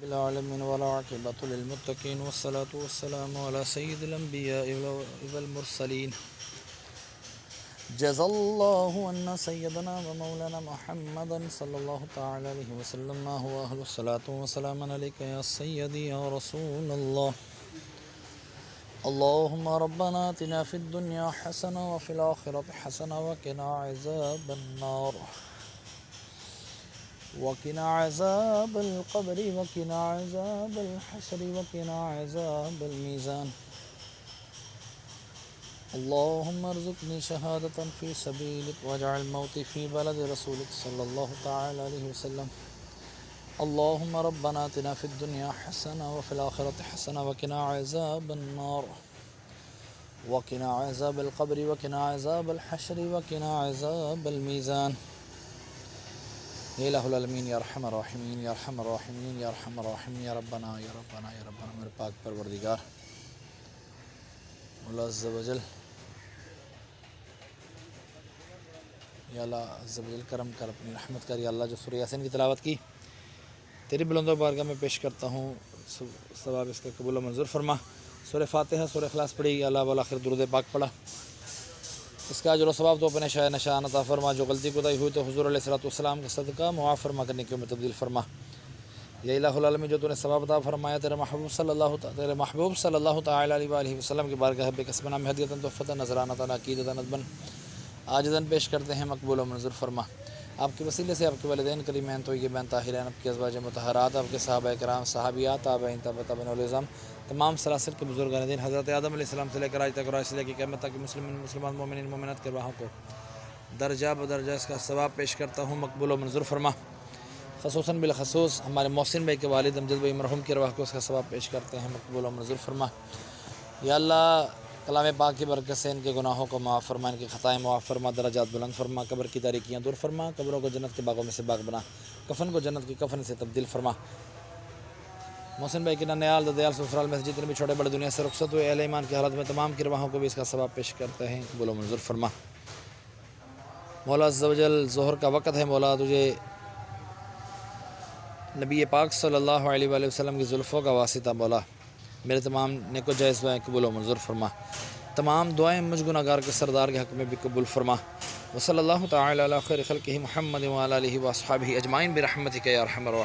العالمين والعاقبة للمتقين والصلاة والسلام على سيد الأنبياء والمرسلين جزا الله عنا سيدنا ومولانا محمدا صلى الله تعالى عليه وسلم ما هو أهل الصلاة والسلام عليك يا سيدي يا رسول الله اللهم ربنا آتنا في الدنيا حسنة وفي الآخرة حسنة وقنا عذاب النار وقنا عذاب القبر وقنا عذاب الحشر وقنا عذاب الميزان اللهم ارزقني شهادة في سبيلك واجعل موتي في بلد رسولك صلى الله تعالى عليه وسلم اللهم ربنا آتنا في الدنيا حسنة وفي الآخرة حسنة وقنا عذاب النار وقنا عذاب القبر وقنا عذاب الحشر وقنا عذاب الميزان یا الہ العالمین یا ارحم الراحمین یا ارحم الراحمین یا ارحم الراحمین یا ربنا یا ربنا یا ربنا میرے پاک پروردگار مولا عز و جل، یا اللہ عز و جل کرم کر، اپنی رحمت کر یا اللہ. جو سورہ یاسین کی تلاوت کی تیری بلند و بارگاہ میں پیش کرتا ہوں، ثواب اس کا قبول و منظور فرما. سورہ فاتحہ سورہ اخلاص پڑھی یا اللہ والآخر درود پاک پڑھا، اس کا اجر و ثواب تو اپنے شاہ نشان عطا فرما. جو غلطی کوتاہی ہوئی تو حضور علیہ السلام کا صدقہ معاف فرما کرنے کی میں تبدیل فرما. یا الہ العالمین، جو تو نے ثواب عطا فرمایا تیرے محبوب صلی اللہ تعالی علیہ وآلہ وسلم کی بارگاہ بے کسب نام ہدیۃ تحفۃ نذرانۃ عقیدۃ ندبا عاجزاً پیش کرتے ہیں، مقبول و منظور فرما. آپ کے وسیلے سے آپ کے والدین کریمین طیبین طاہرین، آپ کے ازواج مطہرات، آپ کے صحابہ کرام، صحابیات، تابعین، تابعین العظام، تمام سلاسل کے بزرگان دین، حضرت آدم علیہ السلام سے لے کر آج تک اور آج سے لے کے قیامت تک مسلمان مومنین مومنات کے راہوں کو درجہ بدرجہ اس کا ثواب پیش کرتا ہوں، مقبول و منظور فرما. خصوصاً بالخصوص ہمارے محسن بھائی کے والد امجد بھائی مرحوم کی رواح کو اس کا ثواب پیش کرتے ہیں، مقبول و منظور فرما. یا اللہ کلام پاک کی برکت سے ان کے گناہوں کو معاف فرما، ان کی خطائیں معاف فرما، درجات بلند فرما، قبر کی تاریکیاں دور فرما، قبروں کو جنت کے باغوں میں سے باغ بنا، کفن کو جنت کی کفن سے تبدیل فرما. محسن بھائی کے ننیال ددیال سسرال میں سے جتنے بھی چھوٹے بڑے دنیا سے رخصت ہوئے اہل ایمان کی حالت میں تمام کی رواحوں کو بھی اس کا ثواب پیش کرتے ہیں، قبول و منظور فرما. مولا عز و جل ظہر کا وقت ہے، مولا تجھے نبی پاک صلی اللہ علیہ وآلہ وسلم کی زلفوں کا واسطہ مولا میرے تمام نیک و جائز دعائیں قبول و منظور فرما. تمام دعائیں مجھ گناہگار کے سردار کے حق میں بھی قبول فرما. وصلی اللہ تعالی علی خیر خلقہ محمد وعلی آلہ واصحابہ اجمعین برحمتک یا ارحم الراحمین.